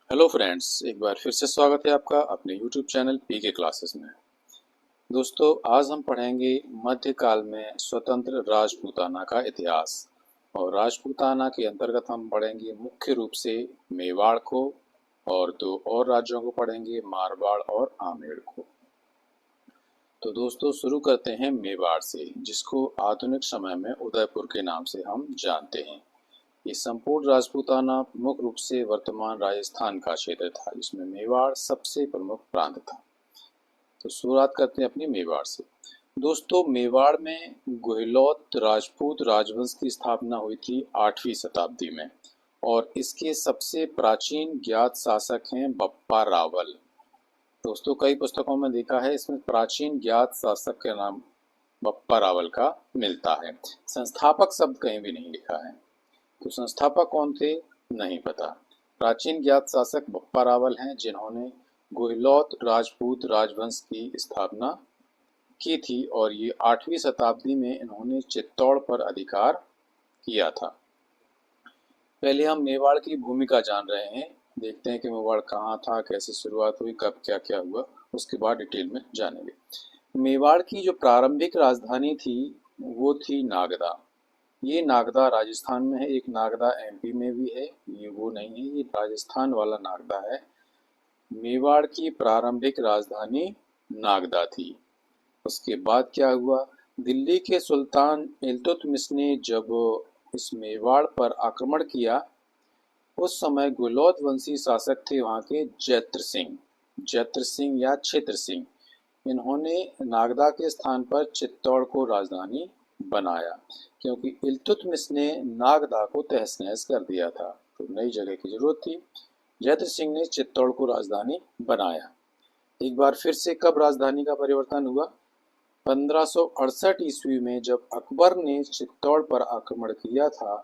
Hello friends, एक बार फिर से स्वागत है आपका अपने यूट्यूब चैनल पीके क्लासेस में। दोस्तों, आज हम पढ़ेंगे मध्यकाल में स्वतंत्र राजपूताना का इतिहास। और राजपूताना के अंतर्गत हम पढ़ेंगे मुख्य रूप से मेवाड़ को, और दो और राज्यों को पढ़ेंगे, मारवाड़ और आमेर को। तो दोस्तों, शुरू करते हैं मेवाड़ से, जिसको आधुनिक समय में उदयपुर के नाम से हम जानते हैं। ये संपूर्ण राजपूताना मुख्य रूप से वर्तमान राजस्थान का क्षेत्र था, जिसमें मेवाड़ सबसे प्रमुख प्रांत था। तो शुरुआत करते हैं अपनी मेवाड़ से। दोस्तों, मेवाड़ में गुहिलोत राजपूत राजवंश की स्थापना हुई थी 8वीं शताब्दी में, और इसके सबसे प्राचीन ज्ञात शासक हैं बप्पा रावल। दोस्तों, कई पुस्तकों में देखा है इसमें प्राचीन ज्ञात शासक का नाम बप्पा रावल का मिलता है। संस्थापक शब्द कहीं भी नहीं लिखा है, तो संस्थापक कौन थे नहीं पता। प्राचीन ज्ञात शासक बप्पा रावल हैं, जिन्होंने गुहिलोत राजपूत राजवंश की स्थापना की थी, और ये 8वीं शताब्दी में इन्होंने चित्तौड़ पर अधिकार किया था। पहले हम मेवाड़ की भूमिका जान रहे हैं। देखते हैं कि मेवाड़ कहाँ था, कैसे शुरुआत हुई, कब क्या क्या हुआ, उसके बाद डिटेल में जानेंगे। मेवाड़ की जो प्रारंभिक राजधानी थी वो थी नागदा। ये नागदा राजस्थान में है, एक नागदा एमपी में भी है, ये वो नहीं है, ये राजस्थान वाला नागदा है। मेवाड़ की प्रारंभिक राजधानी नागदा थी। उसके बाद क्या हुआ, दिल्ली के सुल्तान इल्तुतमिश ने जब इस मेवाड़ पर आक्रमण किया, उस समय गुलौद वंशी शासक थे वहाँ के जैत्र सिंह या क्षेत्र सिंह। इन्होंने नागदा के स्थान पर चित्तौड़ को राजधानी बनाया, क्योंकि इल्तुतमिश ने नागदा को तहस नहस कर दिया था, तो नई जगह की जरूरत थी। जैत्र सिंह ने चित्तौड़ को राजधानी बनाया। एक बार फिर से कब राजधानी का परिवर्तन हुआ, 1568 ईस्वी में जब अकबर ने चित्तौड़ पर आक्रमण किया था,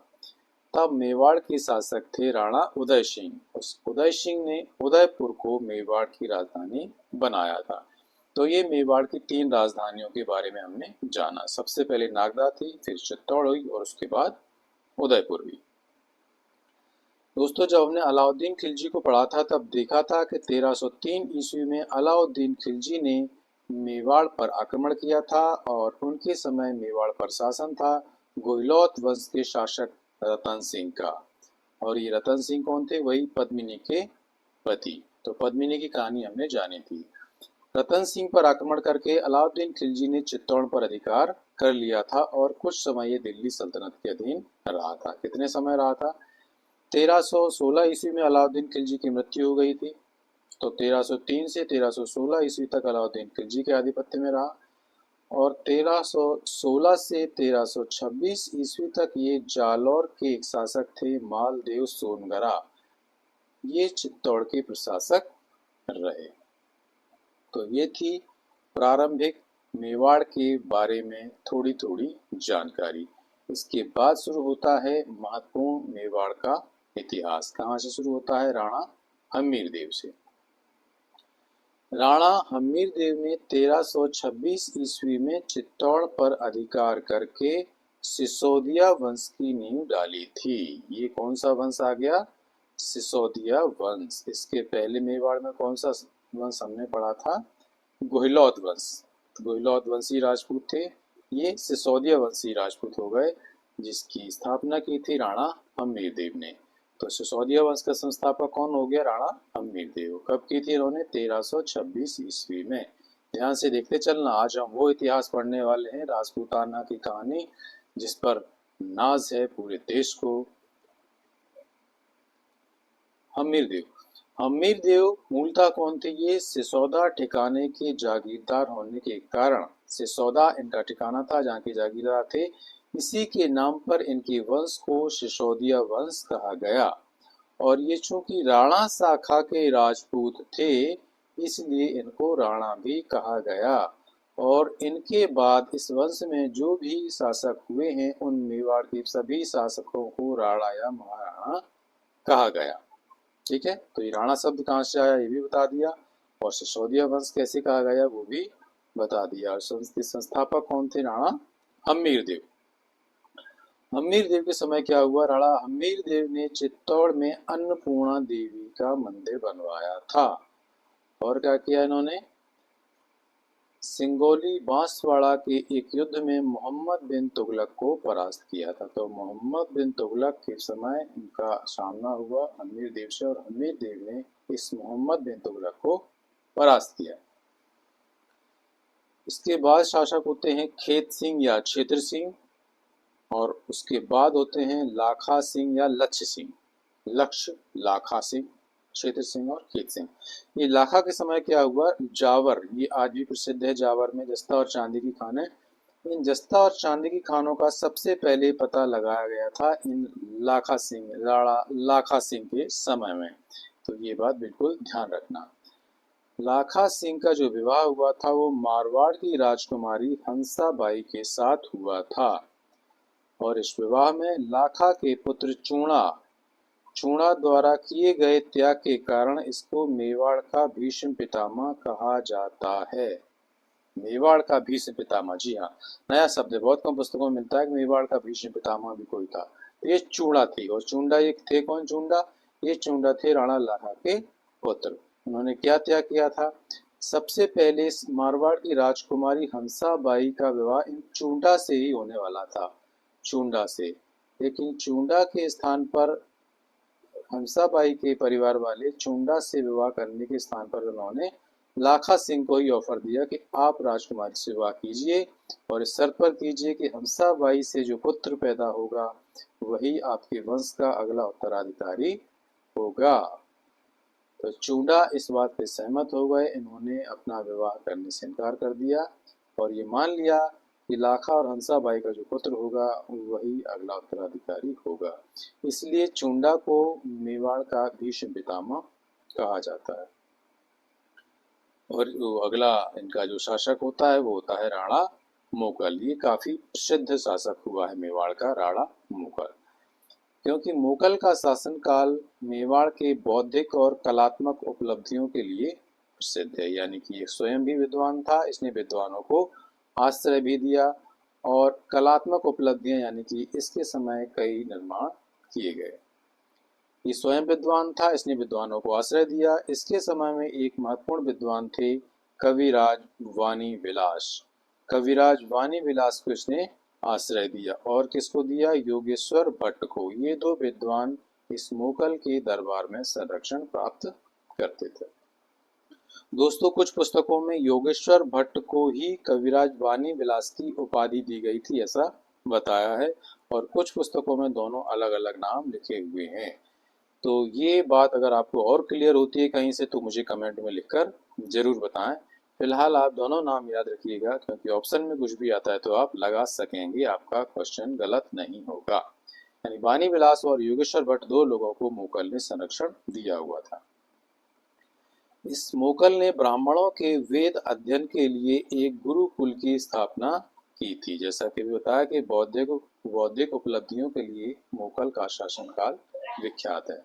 तब मेवाड़ के शासक थे राणा उदय सिंह। उस उदय सिंह ने उदयपुर को मेवाड़ की राजधानी बनाया था। तो ये मेवाड़ की 3 राजधानियों के बारे में हमने जाना। सबसे पहले नागदा थी, फिर चित्तौड़ हुई, और उसके बाद उदयपुर हुई। दोस्तों, जब हमने अलाउद्दीन खिलजी को पढ़ा था, तब देखा था कि 1303 ईस्वी में अलाउद्दीन खिलजी ने मेवाड़ पर आक्रमण किया था, और उनके समय मेवाड़ पर शासन था गुहिलोत वंश के शासक रतन सिंह का। और ये रतन सिंह कौन थे, वही पद्मिनी के पति। तो पद्मिनी की कहानी हमने जानी थी। रतन सिंह पर आक्रमण करके अलाउद्दीन खिलजी ने चित्तौड़ पर अधिकार कर लिया था, और कुछ समय ये दिल्ली सल्तनत के अधीन रहा था। कितने समय रहा था, 1316 ईस्वी में अलाउद्दीन खिलजी की मृत्यु हो गई थी। तो 1303 से 1316 ईस्वी तक अलाउद्दीन खिलजी के आधिपत्य में रहा, और 1316 से 1326 ईस्वी तक ये जालौर के एक शासक थे मालदेव सोनगरा। ये चित्तौड़ के प्रशासक रहे। तो ये थी प्रारंभिक मेवाड़ के बारे में थोड़ी थोड़ी जानकारी। इसके बाद शुरू होता है महत्वपूर्ण मेवाड़ का इतिहास। कहाँ से शुरू होता है, राणा हम्मीरदेव से। राणा हम्मीरदेव ने 1326 ईस्वी में चित्तौड़ पर अधिकार करके सिसोदिया वंश की नींव डाली थी। ये कौन सा वंश आ गया, सिसोदिया वंश। इसके पहले मेवाड़ में कौन सा वंश हमने पढ़ा था, गुहिलोत वंश। गुहिलोत वंशी राजपूत थे, ये सिसोदिया वंशी राजपूत हो गए, जिसकी स्थापना की थी राणा हम्मीरदेव ने। तो सिसोदिया वंश का संस्थापक कौन हो गया, राणा हम्मीरदेव। कब की थी इन्होंने, 1326 ईस्वी में। ध्यान से देखते चलना, आज हम वो इतिहास पढ़ने वाले हैं, राजपूताना की कहानी, जिस पर नाज है पूरे देश को। हम्मीरदेव हम्मीरदेव मूलतः कौन थे, ये सिसोदा ठिकाने के जागीरदार होने के कारण, सिसोदा इनका ठिकाना था जहाँ के जागीरदार थे, इसी के नाम पर इनके वंश को सिसोदिया वंश कहा गया। और ये चूंकि राणा शाखा के राजपूत थे, इसलिए इनको राणा भी कहा गया। और इनके बाद इस वंश में जो भी शासक हुए हैं, उन मेवाड़ के सभी शासकों को राणा या महाराणा कहा गया। ठीक है, तो ये राणा शब्द कहाँ से आया ये भी बता दिया, और सिसोदिया वंश कैसे कहा गया वो भी बता दिया। और संस्थापक कौन थे, राणा हम्मीरदेव। हम्मीर देव के समय क्या हुआ? राणा हम्मीर देव ने चित्तौड़ में अन्नपूर्णा देवी का मंदिर बनवाया था। और क्या किया इन्होंने? सिंगोली बांसवाड़ा के एक युद्ध में मोहम्मद बिन तुगलक को परास्त किया था। तो मोहम्मद बिन तुगलक के समय इनका सामना हुआ हम्मीर देव से, और हम्मीर देव ने इस मोहम्मद बिन तुगलक को परास्त किया। इसके बाद शासक होते हैं खेत सिंह या क्षेत्र सिंह, और उसके बाद होते हैं लाखा सिंह या लक्ष्य सिंह। लक्ष्य, लाखा सिंह, क्षेत्र सिंह और खेत सिंह। ये लाखा के समय क्या हुआ? जावर, ये आज भी प्रसिद्ध है, जावर में जस्ता और चांदी की खान है। इन जस्ता और चांदी की खानों का सबसे पहले पता लगाया गया था इन लाखा सिंह, राणा लाखा सिंह के समय में। तो ये बात बिल्कुल ध्यान रखना। लाखा सिंह का जो विवाह हुआ था वो मारवाड़ की राजकुमारी हंसाबाई के साथ हुआ था, और इस विवाह में लाखा के पुत्र चूणा द्वारा किए गए त्याग के कारण इसको मेवाड़ का भीष्म पितामह कहा जाता है। मेवाड़ का भीष्म पितामह, जी हाँ, नया शब्द है, बहुत कम पुस्तकों में मिलता है कि मेवाड़ का भीष्म पितामह भी कोई था। ये चूड़ा थी, और चूंडा ये थे कौन? चूंडा, ये चूंडा थे राणा लाखा के पुत्र। उन्होंने क्या त्याग किया था? सबसे पहले मारवाड़ की राजकुमारी हंसाबाई का विवाह इन चूंडा से ही होने वाला था, चूंडा से। लेकिन चूंडा के स्थान पर हंसाबाई के परिवार वाले चूंडा से विवाह करने के स्थान पर उन्होंने लाखा सिंह को ही ऑफर दिया कि आप राजकुमारी से विवाह कीजिए, और इस शर्त पर कीजिए कि हंसाबाई से जो पुत्र पैदा होगा वही आपके वंश का अगला उत्तराधिकारी होगा। तो चूंडा इस बात पे सहमत हो गए, इन्होंने अपना विवाह करने से इनकार कर दिया, और ये मान लिया कि लाखा और हंसाबाई का जो पुत्र होगा वही अगला उत्तराधिकारी होगा। इसलिए चूंडा को मेवाड़ का भीष्म पितामह कहा जाता है। और जो अगला इनका जो शासक होता है वो होता है राणा मोकल। ये काफी प्रसिद्ध शासक हुआ है मेवाड़ का, राणा मोकल, क्योंकि मोकल का शासनकाल मेवाड़ के बौद्धिक और कलात्मक उपलब्धियों के लिए प्रसिद्ध है। यानी कि ये स्वयं भी विद्वान था, इसने विद्वानों को आश्रय भी दिया, और कलात्मक उपलब्धियां यानी कि इसके समय कई निर्माण किए गए। ये स्वयं विद्वान था, इसने विद्वानों को आश्रय दिया। इसके समय में एक महत्वपूर्ण विद्वान थे कविराज वाणी विलास। कविराज वाणी विलास को इसने आश्रय दिया, और किसको दिया? योगेश्वर भट्ट को। ये दो विद्वान इस मोकल के दरबार में संरक्षण प्राप्त करते थे। दोस्तों, कुछ पुस्तकों में योगेश्वर भट्ट को ही कविराज वाणी विलास की उपाधि दी गई थी ऐसा बताया है, और कुछ पुस्तकों में दोनों अलग अलग नाम लिखे हुए हैं। तो ये बात अगर आपको और क्लियर होती है कहीं से तो मुझे कमेंट में लिखकर जरूर बताएं। फिलहाल आप दोनों नाम याद रखिएगा, क्योंकि ऑप्शन में कुछ भी आता है तो आप लगा सकेंगे, आपका क्वेश्चन गलत नहीं होगा। यानी वाणी विलास और योगेश्वर भट्ट दो लोगों को मोकल ने संरक्षण दिया हुआ था। इस मोकल ने ब्राह्मणों के वेद अध्ययन के लिए एक गुरुकुल की स्थापना की थी। जैसा कि बताया कि बौद्धिक उपलब्धियों के लिए मोकल का शासनकाल विख्यात है।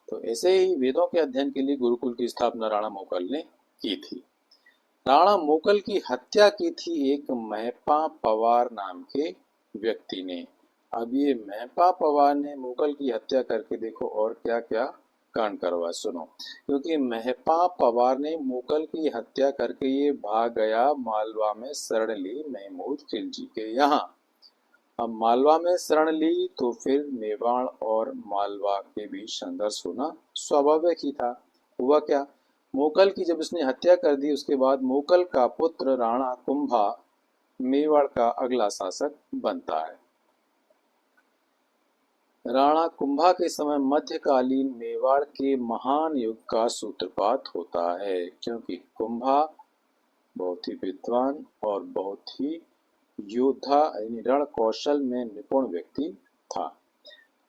तो ऐसे ही वेदों के अध्ययन के लिए गुरुकुल की स्थापना राणा मोकल ने की थी। राणा मोकल की हत्या की थी एक महपा पवार नाम के व्यक्ति ने। अब ये महपा पवार ने मोकल की हत्या करके देखो और क्या क्या कांड करवा, सुनो। क्योंकि महपा पवार ने मोकल की हत्या करके ये भाग गया मालवा में शरण ली महमूद खिलजी के यहाँ। अब मालवा में शरण ली तो फिर मेवाड़ और मालवा के बीच संघर्ष होना स्वाभाविक ही था। हुआ क्या? मोकल की जब इसने हत्या कर दी उसके बाद मोकल का पुत्र राणा कुंभा मेवाड़ का अगला शासक बनता है। राणा कुंभा के समय मध्यकालीन मेवाड़ के महान युग का सूत्रपात होता है, क्योंकि कुंभा बहुत ही विद्वान और बहुत ही योद्धा यानी रण कौशल में निपुण व्यक्ति था।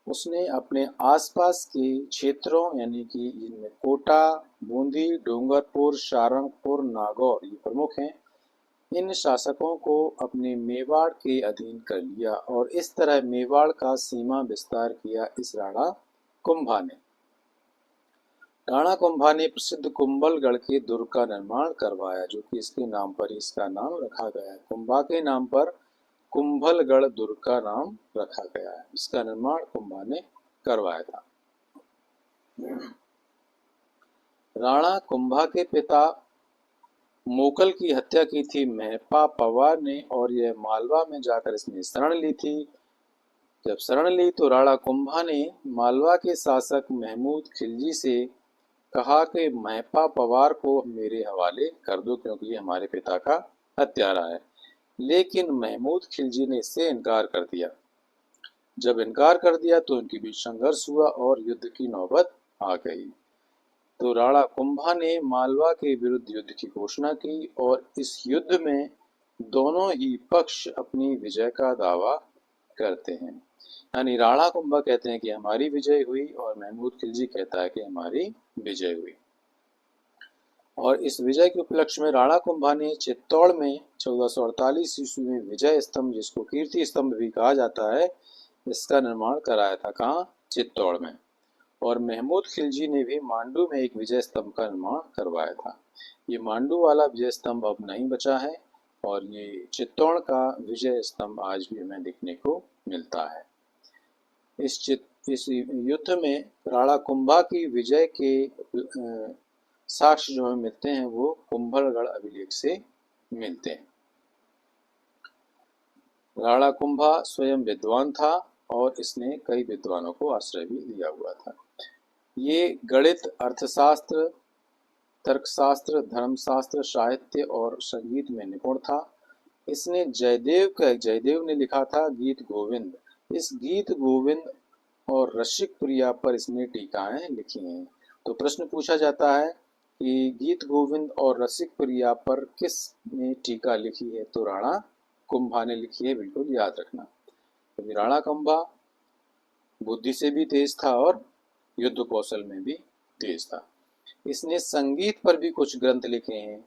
उसने अपने आसपास के क्षेत्रों यानी कि जिनमें कोटा, बूंदी, डूंगरपुर, सारंगपुर, नागौर ये प्रमुख हैं, इन शासकों को अपने मेवाड़ के अधीन कर लिया, और इस तरह मेवाड़ का सीमा विस्तार किया इस राणा कुंभा ने। राणा कुंभा ने प्रसिद्ध कुंभलगढ़ के दुर्ग का निर्माण करवाया, जो कि इसके नाम पर इसका नाम रखा गया है। कुंभा के नाम पर कुंभलगढ़ दुर्ग का नाम रखा गया है। इसका निर्माण कुंभा ने करवाया था। राणा कुंभा के पिता मोकल की हत्या की थी मेहपा पवार ने, और यह मालवा में जाकर इसने शरण ली थी। जब शरण ली तो राणा कुंभा ने मालवा के शासक महमूद खिलजी से कहा कि मेहपा पवार को मेरे हवाले कर दो, क्योंकि ये हमारे पिता का हत्यारा है। लेकिन महमूद खिलजी ने इससे इनकार कर दिया। जब इनकार कर दिया तो उनके बीच संघर्ष हुआ और युद्ध की नौबत आ गई। तो राणा कुंभा ने मालवा के विरुद्ध युद्ध की घोषणा की, और इस युद्ध में दोनों ही पक्ष अपनी विजय का दावा करते हैं। यानी राणा कुंभा कहते हैं कि हमारी विजय हुई, और महमूद खिलजी कहता है कि हमारी विजय हुई। और इस विजय के उपलक्ष्य में राणा कुंभा ने चित्तौड़ में 1448 ईस्वी में विजय स्तंभ, जिसको कीर्ति स्तंभ भी कहा जाता है, इसका निर्माण कराया था। कहाँ? चित्तौड़ में। और महमूद खिलजी ने भी मांडू में एक विजय स्तंभ का निर्माण करवाया था। ये मांडू वाला विजय स्तंभ अब नहीं बचा है, और ये चित्तौड़ का विजय स्तंभ आज भी हमें देखने को मिलता है। इस युद्ध में राणा कुंभा की विजय के साक्ष्य जो हमें मिलते हैं वो कुंभलगढ़ अभिलेख से मिलते हैं। राणा कुंभा स्वयं विद्वान था, और इसने कई विद्वानों को आश्रय भी दिया हुआ था। ये गणित, अर्थशास्त्र, तर्कशास्त्र, धर्मशास्त्र, साहित्य और संगीत में निपुण था। इसने जयदेव ने लिखा था गीत गोविंद। इस गीत गोविंद और रसिक प्रिया पर इसने टीकाएं लिखी हैं। तो प्रश्न पूछा जाता है कि गीत गोविंद और रसिक प्रिया पर किसने टीका लिखी है? तो राणा कुंभा ने लिखी है, बिल्कुल याद रखना। क्योंकि राणा कुंभा बुद्धि से भी तेज था और युद्ध कौशल में भी तेज था। इसने संगीत पर भी कुछ ग्रंथ लिखे हैं।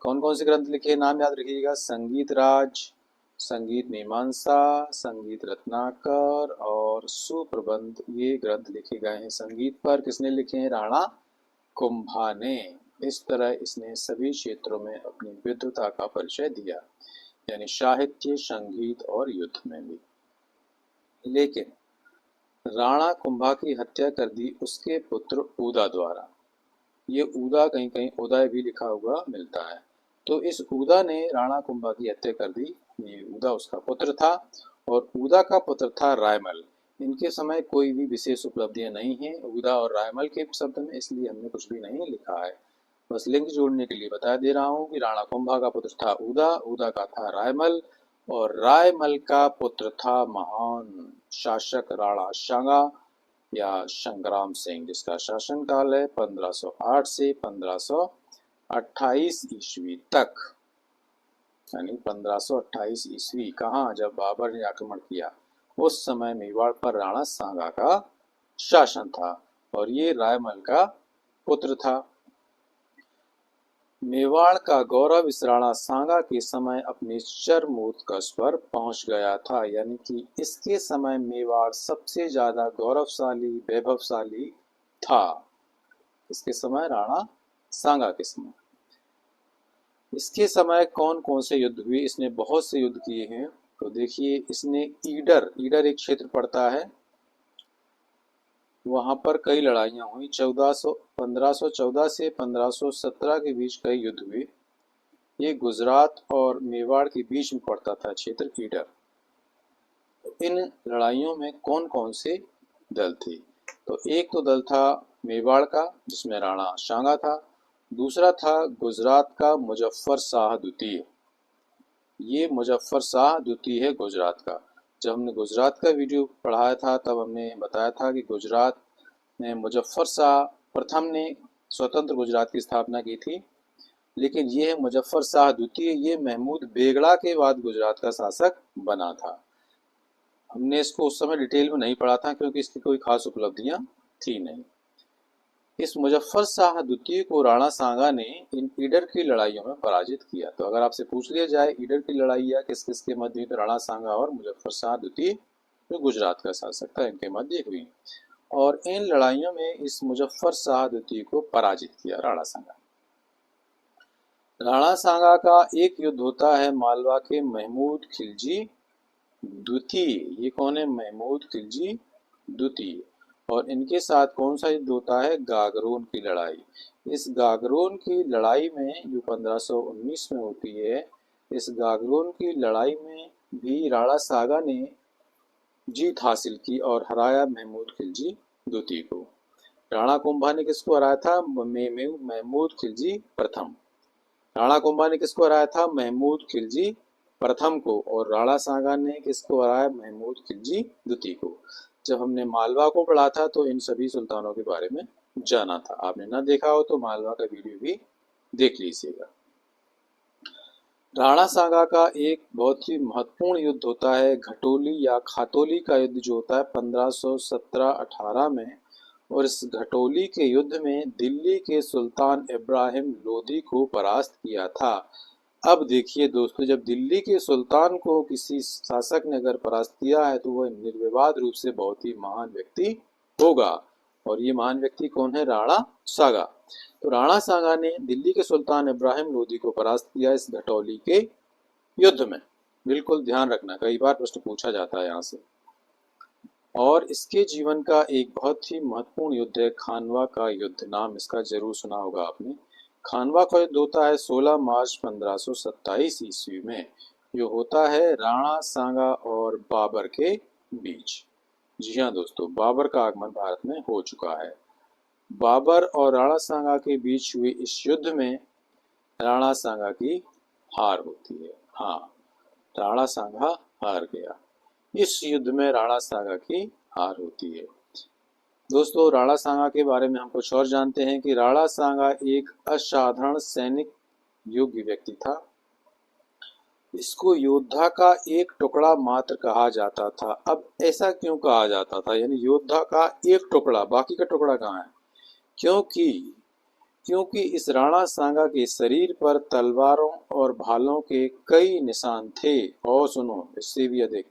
कौन कौन से ग्रंथ लिखे हैं? नाम याद रखिएगा। संगीत राज, संगीत मीमांसा, संगीत रत्नाकर और सुप्रबंध, ये ग्रंथ लिखे गए हैं। संगीत पर किसने लिखे हैं? राणा कुंभा ने। इस तरह इसने सभी क्षेत्रों में अपनी विद्वता का परिचय दिया, यानी साहित्य, संगीत और युद्ध में भी। लेकिन राणा कुंभा की हत्या कर दी उसके पुत्र उदा द्वारा। ये उदा कहीं कहीं उदय भी लिखा हुआ मिलता है। तो इस उदा ने राणा कुंभा की हत्या कर दी। ये उदा उसका पुत्र था, और उदा का पुत्र था रायमल। इनके समय कोई भी विशेष उपलब्धियां नहीं हैं उदा और रायमल के शब्द में, इसलिए हमने कुछ भी नहीं लिखा है। बस लिंक जोड़ने के लिए बता दे रहा हूँ कि राणा कुंभा का पुत्र था उदा, उदा का था रायमल, और रायमल का पुत्र था महान शासक राणा सांगा या संग्राम सिंह, जिसका शासनकाल है 1508 से 1528 ईस्वी तक। यानी 1528 ईस्वी कहाँ? जब बाबर ने आक्रमण किया, उस समय मेवाड़ पर राणा सांगा का शासन था, और ये रायमल का पुत्र था। मेवाड़ का गौरव इस राणा सांगा के समय अपने चरमोत्कर्ष पर पहुंच गया था। यानी कि इसके समय मेवाड़ सबसे ज्यादा गौरवशाली, वैभवशाली था। इसके समय, राणा सांगा के समय। इसके समय कौन कौन से युद्ध हुए? इसने बहुत से युद्ध किए हैं। तो देखिए, इसने ईडर एक क्षेत्र पड़ता है, वहां पर कई लड़ाइयां हुई। 1514 से 1517 के बीच कई युद्ध हुए। ये गुजरात और मेवाड़ के बीच में पड़ता था क्षेत्र ईडर। इन लड़ाइयों में कौन कौन से दल थे? तो एक तो दल था मेवाड़ का, जिसमें राणा सांगा था। दूसरा था गुजरात का मुजफ्फर शाह द्वितीय। ये मुजफ्फर शाह द्वितीय है गुजरात का। जब हमने गुजरात का वीडियो पढ़ाया था तब हमने बताया था कि गुजरात में मुजफ्फर शाह प्रथम ने स्वतंत्र गुजरात की स्थापना की थी, लेकिन ये है मुजफ्फर शाह द्वितीय। ये महमूद बेगड़ा के बाद गुजरात का शासक बना था। हमने इसको उस समय डिटेल में नहीं पढ़ा था, क्योंकि इसकी कोई खास उपलब्धियां थी नहीं। इस मुजफ्फर शाह द्वितीय को राणा सांगा ने इन ईडर की लड़ाइयों में पराजित किया। तो अगर आपसे पूछ लिया जाए ईडर की लड़ाइयाँ किस किस के मध्य हुई, तो राणा सांगा और मुजफ्फर शाह द्वितीय, जो गुजरात का शासक था, इनके मध्य हुई। और इन लड़ाइयों में इस मुजफ्फर शाह द्वितीय को पराजित किया राणा सांगा। राणा सांगा का एक युद्ध होता है मालवा के महमूद खिलजी द्वितीय। ये कौन है? महमूद खिलजी द्वितीय। और इनके साथ कौन सा युद्ध होता है? गागरोन की लड़ाई। इस गागरोन की लड़ाई में जो 1519 में होती है, इस गागरोन की लड़ाई में भी राणा सागा ने जीत हासिल की और हराया महमूद खिलजी द्वितीय को। राणा कुंभा ने किसको हराया था? महमूद खिलजी प्रथम। राणा कुंभा ने किसको हराया था? महमूद खिलजी प्रथम को। और राणा सांगा ने किसको हराया? महमूद खिलजी द्वितीय को। जब हमने मालवा को पढ़ा था तो इन सभी सुल्तानों के बारे में जाना था। आपने ना देखा हो तो मालवा का वीडियो भी देख लीजिएगा। राणा सांगा का एक बहुत ही महत्वपूर्ण युद्ध होता है घटोली या खातोली का युद्ध, जो होता है 1517-18 में। और इस घटोली के युद्ध में दिल्ली के सुल्तान इब्राहिम लोदी को परास्त किया था। अब देखिए दोस्तों, जब दिल्ली के सुल्तान को किसी शासक ने अगर परास्त किया है तो वह निर्विवाद रूप से बहुत ही महान व्यक्ति होगा। और ये महान व्यक्ति कौन है? राणा सांगा। तो राणा सांगा ने दिल्ली के सुल्तान इब्राहिम लोदी को परास्त किया इस घटोली के युद्ध में। बिल्कुल ध्यान रखना, कई बार प्रश्न पूछा जाता है यहाँ से। और इसके जीवन का एक बहुत ही महत्वपूर्ण युद्ध है खानवा का युद्ध। नाम इसका जरूर सुना होगा आपने। खानवा का युद्ध होता है 16 मार्च 1527 ईस्वी में, जो होता है राणा सांगा और बाबर के बीच। जी हाँ दोस्तों, बाबर का आगमन भारत में हो चुका है। बाबर और राणा सांगा के बीच हुए इस युद्ध में राणा सांगा की हार होती है। हाँ, राणा सांगा हार गया। इस युद्ध में राणा सांगा की हार होती है। दोस्तों, राणा सांगा के बारे में हम कुछ और जानते हैं कि राणा सांगा एक असाधारण सैनिक योग्य व्यक्ति था। इसको योद्धा का एक टुकड़ा मात्र कहा जाता था। अब ऐसा क्यों कहा जाता था? यानी योद्धा का एक टुकड़ा, बाकी का टुकड़ा कहाँ है? क्योंकि इस राणा सांगा के शरीर पर तलवारों और भालों के कई निशान थे। और सुनो, इससे भी अधिक,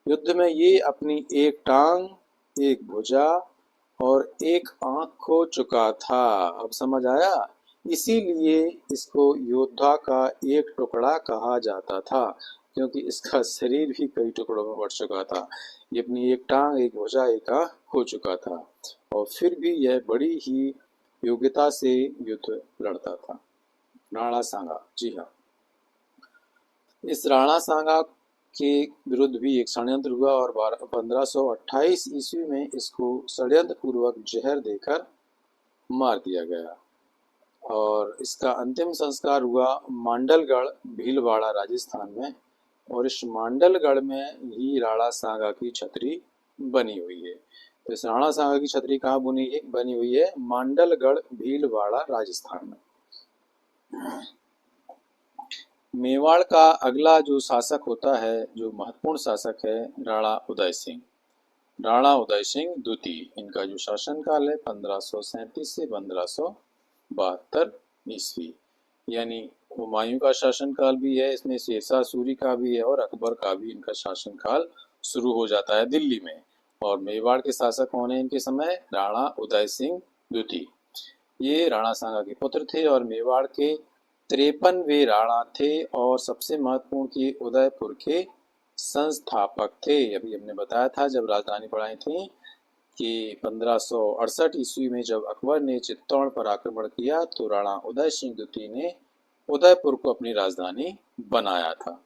युद्ध में ये अपनी एक टांग, एक भुजा और एक आंख खो चुका था। अब समझ आया? इसीलिए इसको योद्धा का एक टुकड़ा कहा जाता था, क्योंकि इसका शरीर भी कई टुकड़ों में बढ़ चुका था। ये अपनी एक टांग, एक भुजा, एक आंख खो चुका था, और फिर भी यह बड़ी ही योग्यता से युद्ध लड़ता था। राणा सांगा, जी हाँ। इस राणा सांगा के विरुद्ध भी एक षड्यंत्र हुआ और 1528 ईस्वी में इसको षड्यंत्र पूर्वक जहर देकर मार दिया गया। और इसका अंतिम संस्कार हुआ मांडलगढ़, भीलवाड़ा, राजस्थान में। और इस मांडलगढ़ में ही राणा सांगा की छतरी बनी हुई है। तो इस राणा सांगा की छतरी कहाँ बनी हुई है? मांडलगढ़, भीलवाड़ा, राजस्थान में। मेवाड़ का अगला जो शासक होता है, जो महत्वपूर्ण शासक है, राणा उदय सिंह। राणा उदय सिंह द्वितीय। इनका जो शासनकाल है 1537 से 1572 ईस्वी। यानी हुमायूं का शासनकाल भी है इसमें, शेरशाह सूरी का भी है और अकबर का भी इनका शासनकाल शुरू हो जाता है दिल्ली में। और मेवाड़ के शासक कौन है इनके समय? राणा उदय सिंह द्वितीय। ये राणा सांगा के पुत्र थे और मेवाड़ के 53वें राणा थे और सबसे महत्वपूर्ण कि उदयपुर के संस्थापक थे। अभी हमने बताया था जब राजधानी पढ़ाई थी कि 1568 ईस्वी में जब अकबर ने चित्तौड़ पर आक्रमण किया तो राणा उदय सिंह द्वितीय ने उदयपुर को अपनी राजधानी बनाया था।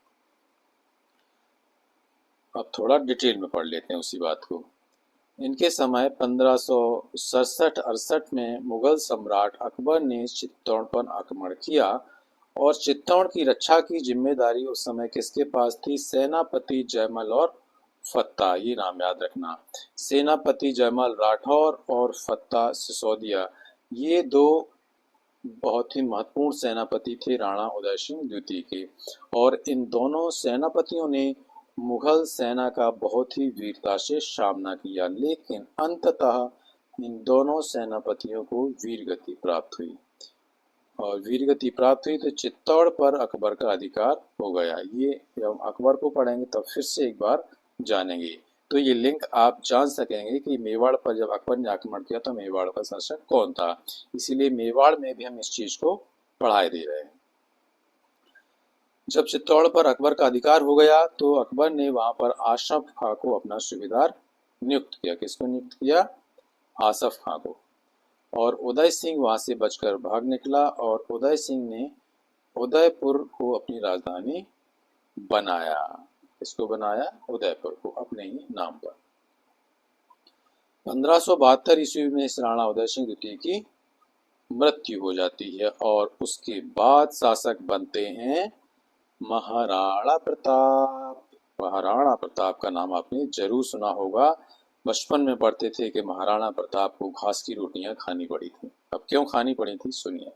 अब थोड़ा डिटेल में पढ़ लेते हैं उसी बात को। इनके समय 1567-68 में मुगल सम्राट अकबर ने चित्तौड़ पर आक्रमण किया और चित्तौड़ की रक्षा की जिम्मेदारी उस समय किसके पास थी? सेनापति जयमल और फत्ता। ये नाम याद रखना, सेनापति जयमल राठौर और फत्ता सिसोदिया। ये दो बहुत ही महत्वपूर्ण सेनापति थे राणा उदय सिंह द्वितीय के। और इन दोनों सेनापतियों ने मुगल सेना का बहुत ही वीरता से सामना किया, लेकिन अंततः इन दोनों सेनापतियों को वीरगति प्राप्त हुई। और वीरगति प्राप्त हुई तो चित्तौड़ पर अकबर का अधिकार हो गया। ये जब हम अकबर को पढ़ेंगे तब फिर से एक बार जानेंगे, तो ये लिंक आप जान सकेंगे कि मेवाड़ पर जब अकबर ने आक्रमण किया तो मेवाड़ का शासक कौन था। इसीलिए मेवाड़ में भी हम इस चीज को पढ़ाई दे रहे हैं। जब चित्तौड़ पर अकबर का अधिकार हो गया तो अकबर ने वहां पर आसफ खां को अपना सूबेदार नियुक्त किया। किसको नियुक्त किया? आसफ खां को। और उदय सिंह वहां से बचकर भाग निकला और उदय सिंह ने उदयपुर को अपनी राजधानी बनाया। इसको बनाया? उदयपुर को अपने ही नाम पर। 1572 ईस्वी में इस राणा उदय सिंह द्वितीय की मृत्यु हो जाती है और उसके बाद शासक बनते हैं महाराणा प्रताप। महाराणा प्रताप का नाम आपने जरूर सुना होगा। बचपन में पढ़ते थे कि महाराणा प्रताप को घास की रोटियां खानी पड़ी थी। अब क्यों खानी पड़ी थी, सुनिए।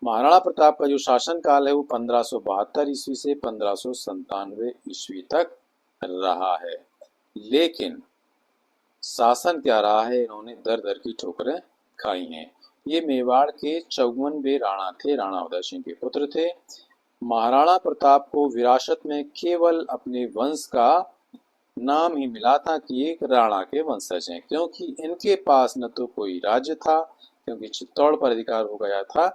महाराणा प्रताप का जो शासन काल है वो 1572 ईस्वी से 1597 ईस्वी तक रहा है। लेकिन शासन क्या रहा है, इन्होंने दर दर की ठोकरें खाई हैं। ये मेवाड़ के 54वें राणा थे, राणा उदय सिंह के पुत्र थे। महाराणा प्रताप को विरासत में केवल अपने वंश का नाम ही मिला था कि एक राणा के वंशज हैं, क्योंकि इनके पास न तो कोई राज्य था, क्योंकि चित्तौड़ पर अधिकार हो गया था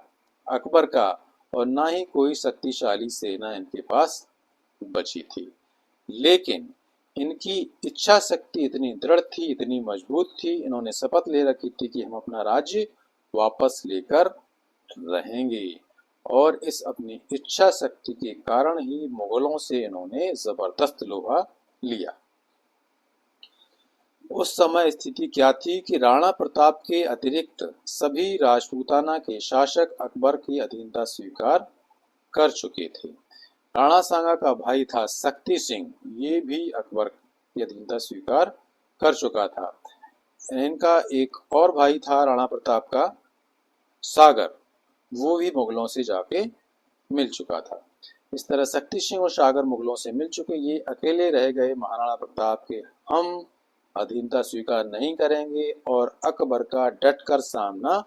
अकबर का, और न ही कोई शक्तिशाली सेना इनके पास बची थी। लेकिन इनकी इच्छा शक्ति इतनी दृढ़ थी, इतनी मजबूत थी, इन्होंने शपथ ले रखी थी कि हम अपना राज्य वापस लेकर रहेंगे। और इस अपनी इच्छा शक्ति के कारण ही मुगलों से इन्होंने जबरदस्त लोहा लिया। उस समय स्थिति क्या थी कि राणा प्रताप के अतिरिक्त सभी राजपूताना के शासक अकबर की अधीनता स्वीकार कर चुके थे। राणा सांगा का भाई था शक्ति सिंह, ये भी अकबर की अधीनता स्वीकार कर चुका था। इनका एक और भाई था राणा प्रताप का सागर, वो भी मुगलों से जाके मिल चुका था। इस तरह शक्ति सिंह और सागर मुगलों से मिल चुके, ये अकेले रह गए महाराणा प्रताप के हम अधीनता स्वीकार नहीं करेंगे और अकबर का डटकर सामना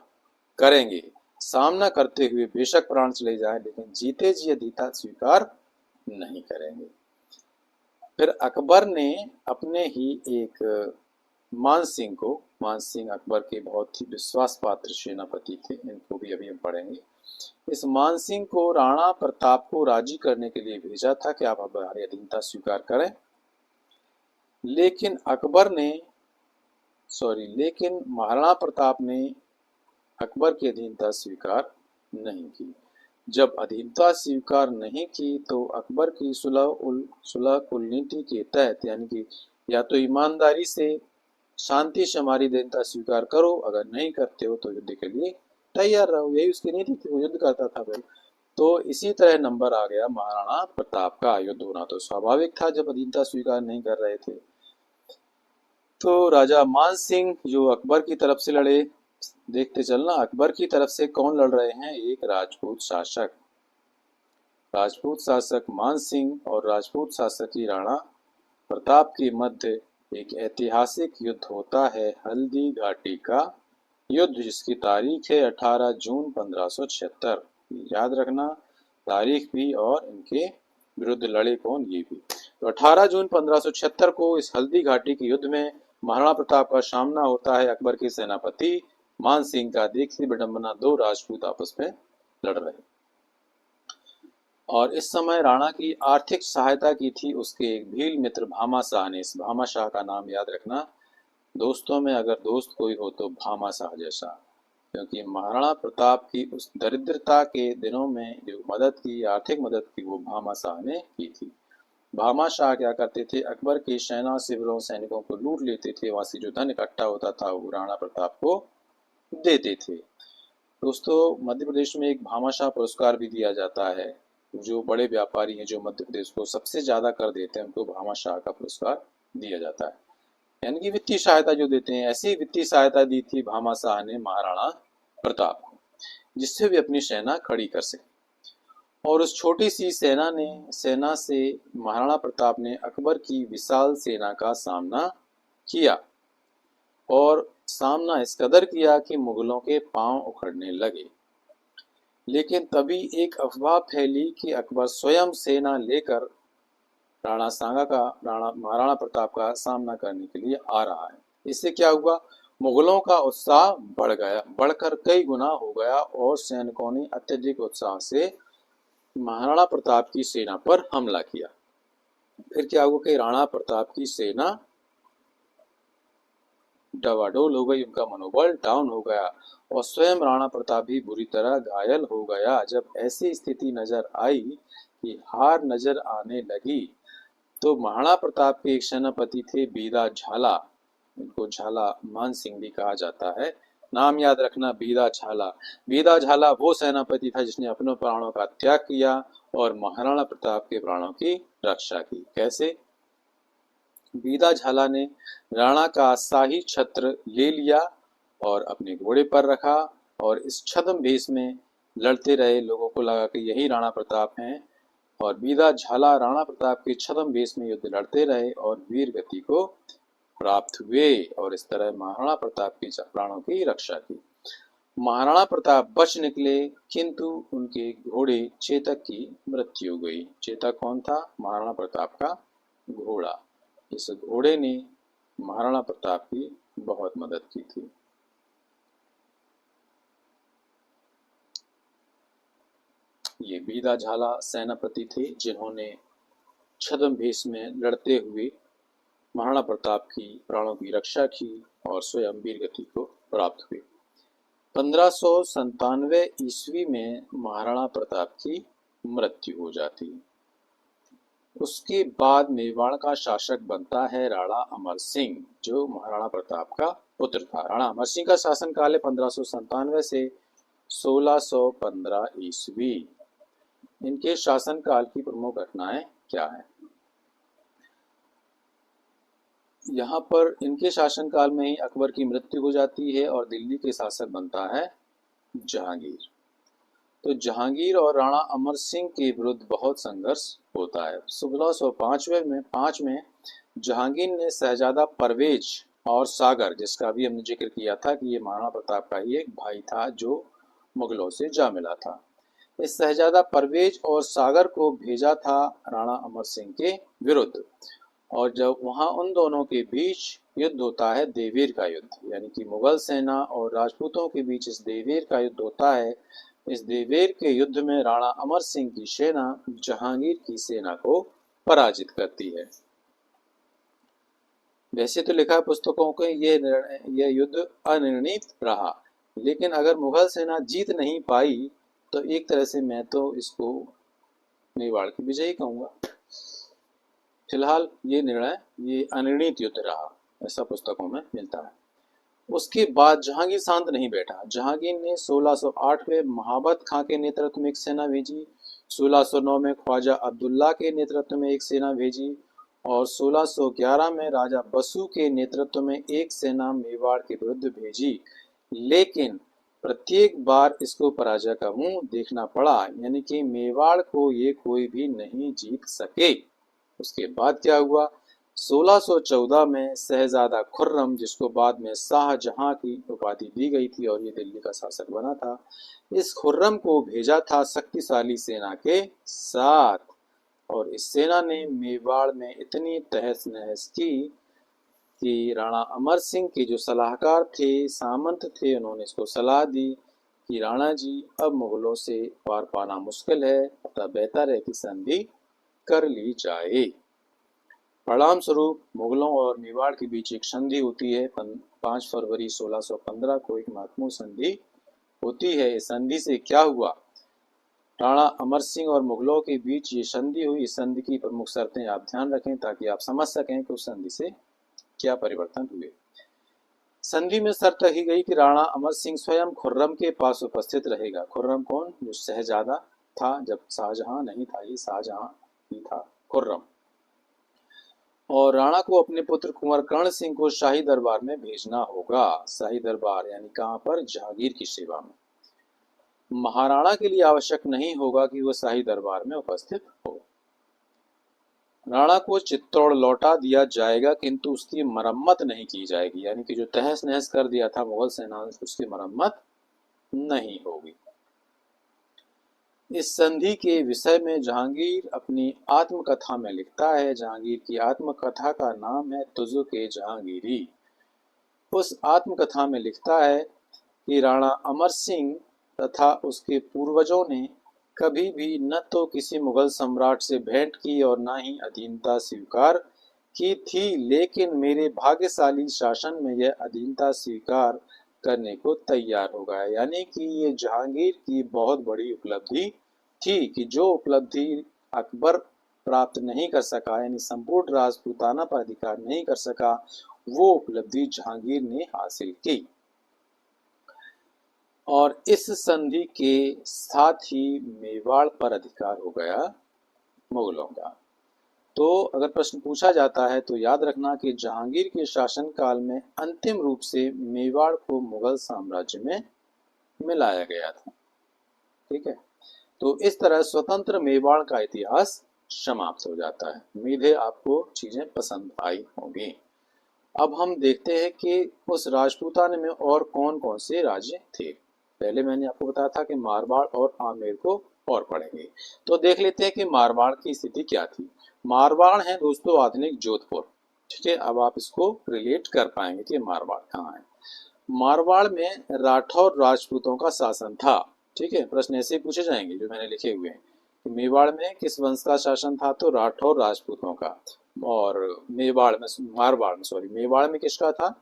करेंगे। सामना करते हुए बेशक प्राण चले जाए, लेकिन जीते जी अधीनता स्वीकार नहीं करेंगे। फिर अकबर ने अपने ही एक मान सिंह को, मान सिंह अकबर के बहुत ही विश्वास पात्र सेनापति थे, इनको भी अभी हम पढ़ेंगे। इस मान सिंह को राणा प्रताप को राजी करने के लिए भेजा था कि आप हमारी अधीनता स्वीकार करें। लेकिन महाराणा प्रताप ने अकबर की अधीनता स्वीकार नहीं की। जब अधीनता स्वीकार नहीं की तो अकबर की सुलह कुलनीति के तहत, यानी कि या तो ईमानदारी से शांति से हमारी अधीनता स्वीकार करो, अगर नहीं करते हो तो युद्ध के लिए तैयार रहो, यही उसकी नीति थी, वो युद्ध करता था भाई। तो इसी तरह नंबर आ गया महाराणा प्रताप का। युद्ध होना तो स्वाभाविक था जब अधीनता स्वीकार नहीं कर रहे थे। तो राजा मान सिंह जो अकबर की तरफ से लड़े, देखते चलना अकबर की तरफ से कौन लड़ रहे हैं, एक राजपूत शासक मान सिंह और राजपूत शासक ही राणा प्रताप के मध्य एक ऐतिहासिक युद्ध होता है, हल्दी घाटी का युद्ध, जिसकी तारीख है 18 जून 1576। याद रखना तारीख भी और इनके विरुद्ध लड़े कौन, ये भी। तो 18 जून 1576 को इस हल्दी घाटी के युद्ध में महाराणा प्रताप का सामना होता है अकबर के सेनापति मान सिंह का। देखिए विडंबना, दो राजपूत आपस में लड़ रहे। और इस समय राणा की आर्थिक सहायता की थी उसके एक भील मित्र भामा शाह ने। इस भामा शाह का नाम याद रखना, दोस्तों में अगर दोस्त कोई हो तो भामा शाह जैसा, क्योंकि महाराणा प्रताप की उस दरिद्रता के दिनों में जो मदद की, आर्थिक मदद की, वो भामा शाह ने की थी। भामा शाह क्या करते थे, अकबर की सेना शिविरों सैनिकों को लूट लेते थे, वहां से जो धन इकट्ठा होता था वो राणा प्रताप को देते थे। दोस्तों मध्य प्रदेश में एक भामा शाह पुरस्कार भी दिया जाता है। जो बड़े व्यापारी हैं जो मध्य प्रदेश को सबसे ज्यादा कर देते हैं उनको भामा शाह का पुरस्कार दिया जाता है, यानी कि वित्तीय सहायता जो देते हैं। ऐसी वित्तीय सहायता दी थी भामा शाह ने महाराणा प्रताप को, जिससे वे अपनी सेना खड़ी कर सके। और उस छोटी सी सेना से महाराणा प्रताप ने अकबर की विशाल सेना का सामना किया, और सामना इस कदर किया कि मुगलों के पांव उखड़ने लगे। लेकिन तभी एक अफवाह फैली कि अकबर स्वयं सेना लेकर महाराणा प्रताप का सामना करने के लिए आ रहा है। इससे क्या हुआ, मुगलों का उत्साह बढ़कर कई गुना हो गया और सैनिकों ने अत्यधिक उत्साह से महाराणा प्रताप की सेना पर हमला किया। फिर क्या हुआ कि राणा प्रताप की सेना डवाडोल हो गई, उनका मनोबल डाउन हो गया और स्वयं राणा प्रताप भी बुरी तरह घायल हो गया। जब ऐसी स्थिति नजर आई कि हार नजर आने लगी तो महाराणा प्रताप के एक सेनापति थे बीदा झाला, इनको झाला मान सिंह भी कहा जाता है, नाम याद रखना बीदा झाला। बीदा झाला वो सेनापति था जिसने अपने प्राणों का त्याग किया और महाराणा प्रताप के प्राणों की रक्षा की। कैसे? बीदा झाला ने राणा का शाही छत्र ले लिया और अपने घोड़े पर रखा और इस छद्म भेष में लड़ते रहे। लोगों को लगा कि यही राणा प्रताप हैं और बीदा झाला राणा प्रताप के छद्म भेष में युद्ध लड़ते रहे और वीर गति को प्राप्त हुए और इस तरह महाराणा प्रताप के प्राणों की रक्षा की। महाराणा प्रताप बच निकले किंतु उनके घोड़े चेतक की मृत्यु हो गई। चेतक कौन था? महाराणा प्रताप का घोड़ा। इस घोड़े ने महाराणा प्रताप की बहुत मदद की थी। ये बीदा झाला सेनापति थे जिन्होंने छद्म भेष में लड़ते हुए महाराणा प्रताप की प्राणों की रक्षा की और स्वयं वीर गति को प्राप्त हुए। 1597 ईस्वी में महाराणा प्रताप की मृत्यु हो जाती। उसके बाद मेवाड़ का शासक बनता है राणा अमर सिंह, जो महाराणा प्रताप का पुत्र था। राणा अमर सिंह का शासनकाल है 1597 से 1615 ईस्वी। इनके शासनकाल की प्रमुख घटनाएं क्या है? यहाँ पर इनके शासनकाल में ही अकबर की मृत्यु हो जाती है और दिल्ली के शासक बनता है जहांगीर। तो जहांगीर और राणा अमर सिंह के विरुद्ध बहुत संघर्ष होता है। 1605 में जहांगीर ने शहजादा परवेज और सागर, जिसका भी हमने जिक्र किया था कि ये महाराणा प्रताप का ही एक भाई था जो मुगलों से जा मिला था, इस शहजादा परवेज और सागर को भेजा था राणा अमर सिंह के विरुद्ध। और जब वहां उन दोनों के बीच युद्ध होता है, देवेर का युद्ध, यानी कि मुगल सेना और राजपूतों के बीच इस देवेर का युद्ध होता है। इस देवेर के युद्ध में राणा अमर सिंह की सेना जहांगीर की सेना को पराजित करती है। वैसे तो लिखा है पुस्तकों के यह युद्ध अनिर्णित रहा, लेकिन अगर मुगल सेना जीत नहीं पाई तो एक तरह से मैं तो इसको मेवाड़ की विजय कहूंगा। फिलहाल ये अनिर्णित युद्ध रहा, ऐसा पुस्तकों में मिलता है। उसके बाद जहांगीर शांत नहीं बैठा। जहांगीर ने 1608 में महाबत खां के नेतृत्व में एक सेना भेजी, 1609 में ख्वाजा अब्दुल्ला के नेतृत्व में एक सेना भेजी और 1611 में राजा बसु के नेतृत्व में एक सेना मेवाड़ के विरुद्ध भेजी, लेकिन प्रत्येक बार इसको पराजय का मुंह देखना पड़ा, यानी कि मेवाड़ को ये कोई भी नहीं जीत सके। उसके बाद क्या हुआ? 1614 में शहजादा खुर्रम, जिसको बाद में शाहजहां की उपाधि दी गई थी और ये दिल्ली का शासक बना था, इस खुर्रम को भेजा था शक्तिशाली सेना के साथ और इस सेना ने मेवाड़ में इतनी तहस नहस की कि राणा अमर सिंह के जो सलाहकार थे, सामंत थे, उन्होंने इसको सलाह दी कि राणा जी अब मुगलों से पार पाना मुश्किल है, अतः बेहतर है कि संधि कर ली जाए। परिणाम स्वरूप मुगलों और मेवाड़ के बीच एक संधि होती है। 5 फरवरी 1615 को एक महत्वपूर्ण संधि होती है। इस संधि से क्या हुआ? राणा अमर सिंह और मुगलों के बीच ये संधि हुई। इस संधि की प्रमुख शर्तें आप ध्यान रखें ताकि आप समझ सकें कि उस संधि से क्या परिवर्तन हुए। संधि में शर्त रखी गई कि राणा अमर सिंह स्वयं खुर्रम के पास उपस्थित रहेगा। खुर्रम कौन? जो शहजादा था, जब शाहजहां नहीं था, ये शाहजहां ही था खुर्रम। और राणा को अपने पुत्र कुंवर कर्ण सिंह को शाही दरबार में भेजना होगा। शाही दरबार यानी कहां पर? जहांगीर की सेवा में। महाराणा के लिए आवश्यक नहीं होगा कि वह शाही दरबार में उपस्थित हो। राणा को चित्तौड़ लौटा दिया जाएगा किंतु उसकी मरम्मत नहीं की जाएगी, यानी कि जो तहस नहस कर दिया था मुगल सेना ने, उसकी मरम्मत नहीं होगी। इस संधि के विषय में जहांगीर अपनी आत्मकथा में लिखता है। जहांगीर की आत्मकथा का नाम है तुज़ुक-ए जहांगीरी। उस आत्मकथा में लिखता है कि राणा अमर सिंह तथा उसके पूर्वजों ने कभी भी न तो किसी मुगल सम्राट से भेंट की और न ही अधीनता स्वीकार की थी, लेकिन मेरे भाग्यशाली शासन में यह अधीनता स्वीकार करने को तैयार हो गया। यानी कि ये जहांगीर की बहुत बड़ी उपलब्धि थी कि जो उपलब्धि अकबर प्राप्त नहीं कर सका, यानी संपूर्ण राजपूताना पर अधिकार नहीं कर सका, वो उपलब्धि जहांगीर ने हासिल की। और इस संधि के साथ ही मेवाड़ पर अधिकार हो गया मुगलों का। तो अगर प्रश्न पूछा जाता है तो याद रखना कि जहांगीर के शासन काल में अंतिम रूप से मेवाड़ को मुगल साम्राज्य में मिलाया गया था। ठीक है, तो इस तरह स्वतंत्र मेवाड़ का इतिहास समाप्त हो जाता है। उम्मीद है आपको चीजें पसंद आई होंगी। अब हम देखते हैं कि उस राजपूताना में और कौन कौन से राज्य थे। पहले मैंने आपको बताया था कि मारवाड़ और आमेर को और पढ़ेंगे, तो देख लेते हैं कि मारवाड़ की स्थिति क्या थी। मारवाड़ है दोस्तों आधुनिक जोधपुर। ठीक है, अब आप इसको रिलेट कर पाएंगे कि मारवाड़ कहाँ है। मारवाड़ में राठौर राजपूतों का शासन था। ठीक है, प्रश्न ऐसे पूछे जाएंगे जो मैंने लिखे हुए हैं। मेवाड़ में किस वंश का शासन था, तो राठौर राजपूतों का। और मेवाड़ में किसका था,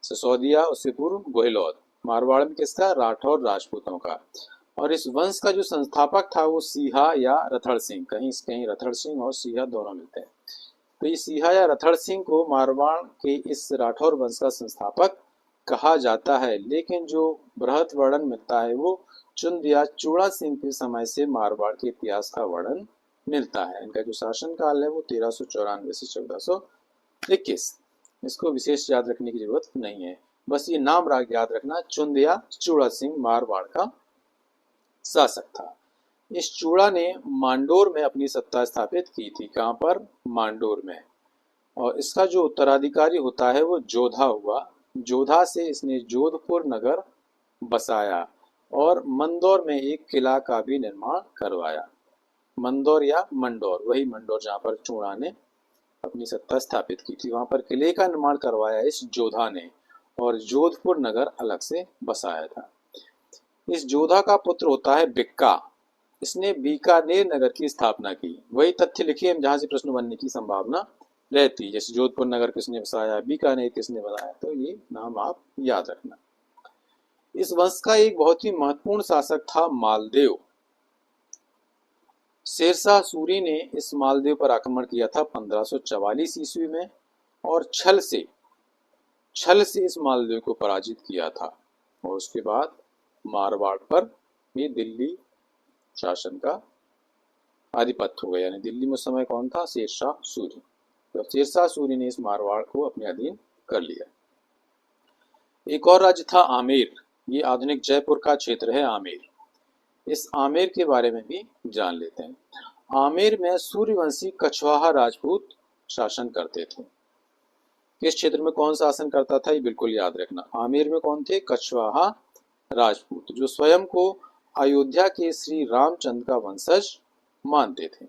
सिसोदिया, उससे पूर्व गोहिलौद। मारवाड़ में किसका, राठौर राजपूतों का। और इस वंश का जो संस्थापक था वो सीहा या रथड़ सिंह, कहीं कहीं रथड़ सिंह और सीहा दोनों मिलते हैं। तो ये सीहा या रथड़ सिंह को मारवाड़ के इस राठौर वंश का संस्थापक कहा जाता है, लेकिन जो बृहत वर्णन मिलता है वो चुंद या चूड़ा सिंह के समय से मारवाड़ के इतिहास का वर्णन मिलता है। इनका जो शासन काल है वो 1394 से 1421। इसको विशेष याद रखने की जरूरत नहीं है, बस ये नाम याद रखना, चुंद या चूड़ा सिंह मारवाड़ का शासक था। इस चूड़ा ने मांडोर में अपनी सत्ता स्थापित की थी। कहां पर, मांडोर में। और इसका जो उत्तराधिकारी होता है वो जोधा हुआ। जोधा से इसने जोधपुर नगर बसाया और मंदौर में एक किला का भी निर्माण करवाया। मंदौर या मंडौर, वही मंडौर जहां पर चूड़ा ने अपनी सत्ता स्थापित की थी, वहां पर किले का निर्माण करवाया इस जोधा ने, और जोधपुर नगर अलग से बसाया था। इस जोधा का पुत्र होता है बिक्का। इसने बीकानेर नगर की स्थापना की। वही तथ्य लिखिए जहां से प्रश्न बनने की संभावना रहती, जैसे जोधपुर नगर किसने बसाया, बीकानेर किसने बनाया, तो ये नाम आप याद रखना। इस वंश का एक बहुत ही महत्वपूर्ण शासक था मालदेव। शेरशाह सूरी ने इस मालदेव पर आक्रमण किया था 1544 ईस्वी में, और छल से इस मालदेव को पराजित किया था। और उसके बाद मारवाड़ पर भी दिल्ली शासन का आधिपत्य हो गया, यानी दिल्ली में उस समय कौन था, शेरशाह सूरी। तो शेरशाह सूरी ने इस मारवाड़ को अपने अधीन कर लिया। एक और राज्य था आमेर। ये आधुनिक जयपुर का क्षेत्र है आमेर। इस आमेर के बारे में भी जान लेते हैं। आमेर में सूर्यवंशी कछवाहा राजपूत शासन करते थे। किस क्षेत्र में कौन शासन करता था, ये बिल्कुल याद रखना। आमेर में कौन थे, कछवाहा राजपूत, जो स्वयं को अयोध्या के श्री रामचंद्र का वंशज मानते थे।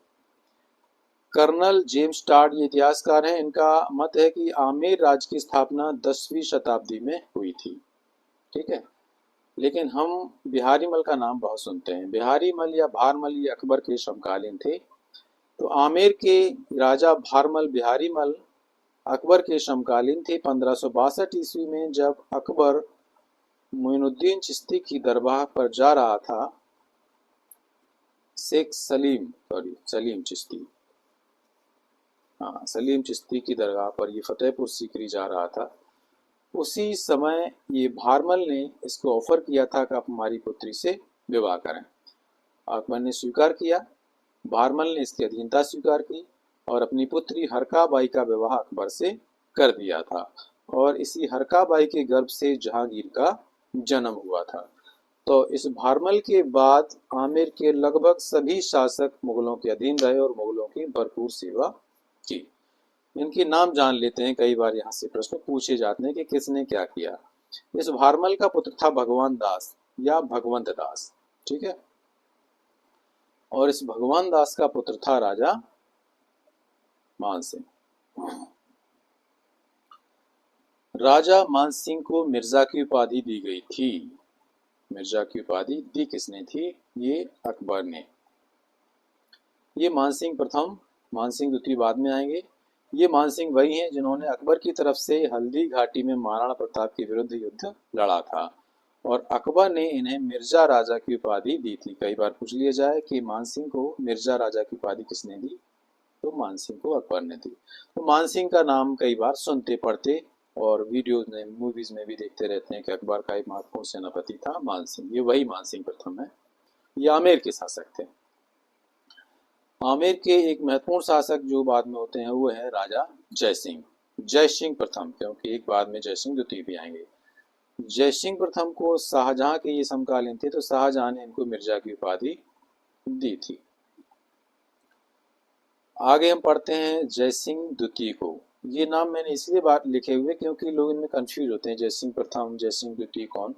कर्नल जेम्स टाड ये इतिहासकार हैं। इनका मत है कि आमेर राज्य की स्थापना 10वीं शताब्दी में हुई थी। ठीक है, लेकिन हम बिहारी मल का नाम बहुत सुनते हैं। बिहारी मल या भारमल ये अकबर के समकालीन थे। तो आमेर के राजा भारमल बिहारी मल अकबर के समकालीन थे। 1562 ईस्वी में जब अकबर मोइनुद्दीन चिश्ती की दरबार पर जा रहा था, शेख सलीम चिश्ती, सलीम चिश्ती की दरगाह पर ये फतेहपुर सीकरी जा रहा था। उसी समय ये भारमल ने इसको ऑफर किया था कि आप हमारी पुत्री से विवाह करें। अकबर ने स्वीकार किया। भारमल ने इसकी अधीनता स्वीकार की और अपनी पुत्री हरकाबाई का विवाह अकबर से कर दिया था। और इसी हरकाबाई के गर्भ से जहांगीर का जन्म हुआ था। तो इस भारमल के बाद आमेर के लगभग सभी शासक मुगलों के अधीन रहे और मुगलों की भरपूर सेवा की। इनके नाम जान लेते हैं, कई बार यहाँ से प्रश्न पूछे जाते हैं कि किसने क्या किया। इस भारमल का पुत्र था भगवान दास या भगवंत दास। ठीक है, और इस भगवान दास का पुत्र था राजा मानसिंह। राजा मानसिंह को मिर्जा की उपाधि दी गई थी। मिर्जा की उपाधि दी किसने थी? ये अकबर ने। ये मानसिंह प्रथम, मानसिंह द्वितीय बाद में आएंगे। ये मानसिंह वही हैं जिन्होंने अकबर की तरफ से हल्दी घाटी में महाराणा प्रताप के विरुद्ध युद्ध लड़ा था और अकबर ने इन्हें मिर्जा राजा की उपाधि दी थी। कई बार पूछ लिया जाए कि मानसिंह को मिर्जा राजा की उपाधि किसने दी, तो मानसिंह को अकबर ने दी। तो मानसिंह का नाम कई बार सुनते पढ़ते और वीडियोज में, मूवीज में भी देखते रहते हैं कि अकबर का एक महत्वपूर्ण सेनापति था मानसिंह। ये वही मानसिंह प्रथम है। ये आमेर के शासक थे। आमेर के एक महत्वपूर्ण शासक जो बाद में होते हैं वो है राजा जयसिंह। जयसिंह प्रथम, क्योंकि एक बाद में जयसिंह द्वितीय भी आएंगे। जयसिंह प्रथम को शाहजहां के ये समकालीन थे, तो शाहजहां ने इनको मिर्जा की उपाधि दी थी। आगे हम पढ़ते हैं जयसिंह द्वितीय को। ये नाम मैंने इसलिए बात लिखे हुए क्योंकि लोग इनमें कंफ्यूज होते हैं, जयसिंह प्रथम जयसिंह द्वितीय कौन।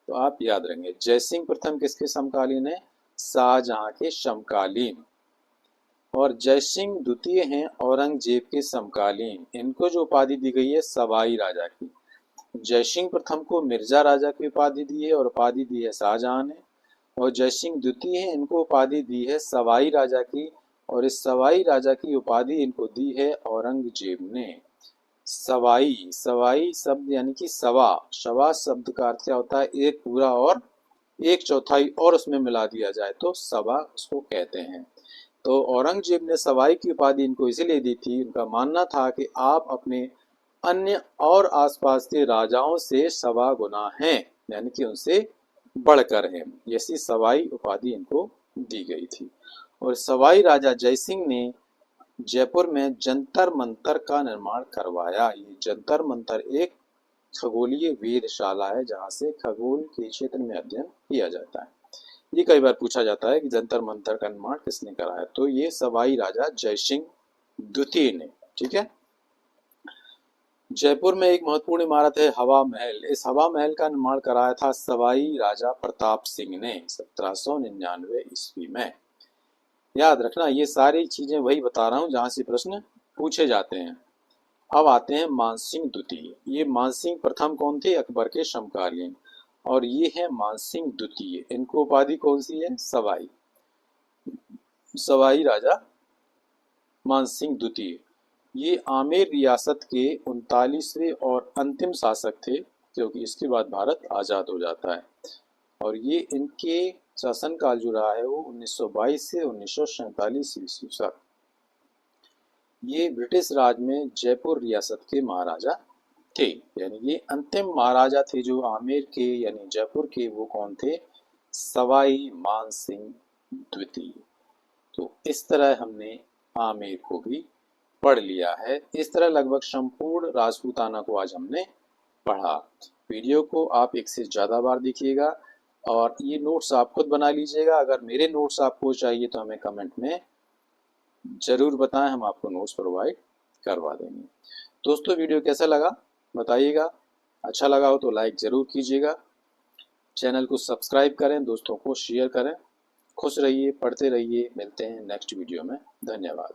तो आप याद रखेंगे जयसिंह प्रथम किसके समकालीन है? शाहजहां के समकालीन। और जयसिंह द्वितीय हैं औरंगजेब के समकालीन। इनको जो उपाधि दी गई है सवाई राजा की। जयसिंह प्रथम को मिर्जा राजा की उपाधि दी है और उपाधि दी है शाहजहां ने, और जयसिंह द्वितीय है इनको उपाधि दी है सवाई राजा की, और इस सवाई राजा की उपाधि इनको दी है औरंगजेब ने। सवाई, सवाई शब्द यानी कि सवा, सवा शब्द का अर्थ क्या होता है? एक पूरा और एक चौथाई और उसमें मिला दिया जाए तो सवा उसको कहते हैं। तो औरंगजेब ने सवाई की उपाधि इनको इसीलिए दी थी, उनका मानना था कि आप अपने अन्य और आसपास के राजाओं से सवा गुना हैं, यानी कि उनसे बढ़कर हैं। ऐसी सवाई उपाधि इनको दी गई थी। और सवाई राजा जयसिंह ने जयपुर में जंतर मंतर का निर्माण करवाया। ये जंतर मंतर एक खगोलीय वेधशाला है जहाँ से खगोल के क्षेत्र में अध्ययन किया जाता है। ये कई बार पूछा जाता है कि जंतर मंतर का निर्माण किसने कराया, तो ये सवाई राजा जयसिंह द्वितीय ने। ठीक है। जयपुर में एक महत्वपूर्ण इमारत है हवा महल। इस हवा महल का निर्माण कराया था सवाई राजा प्रताप सिंह ने 1799 ईस्वी में। याद रखना ये सारी चीजें वही बता रहा हूँ जहां से प्रश्न पूछे जाते हैं। अब आते हैं मानसिंह द्वितीय। ये मानसिंह प्रथम कौन थे? अकबर के समकालीन। और ये है मानसिंह द्वितीय। इनको उपाधि कौन सी है? सवाई, सवाई राजा मानसिंह द्वितीय। ये आमेर रियासत के 39वें और अंतिम शासक थे, क्योंकि इसके बाद भारत आजाद हो जाता है। और ये इनके शासनकाल जो रहा है वो 1922 से 1947 ईस्वी तक। ये ब्रिटिश राज में जयपुर रियासत के महाराजा थे, यानी ये अंतिम महाराजा थे जो आमेर के यानी जयपुर के। वो कौन थे? सवाई मानसिंह द्वितीय। तो इस तरह हमने आमेर को भी पढ़ लिया है। इस तरह लगभग संपूर्ण राजपूताना को आज हमने पढ़ा। वीडियो को आप एक से ज़्यादा बार देखिएगा और ये नोट्स आप खुद बना लीजिएगा। अगर मेरे नोट्स आपको चाहिए तो हमें कमेंट में ज़रूर बताएं, हम आपको नोट्स प्रोवाइड करवा देंगे। दोस्तों वीडियो कैसा लगा बताइएगा। अच्छा लगा हो तो लाइक ज़रूर कीजिएगा। चैनल को सब्सक्राइब करें, दोस्तों को शेयर करें। खुश रहिए, पढ़ते रहिए। मिलते हैं नेक्स्ट वीडियो में। धन्यवाद।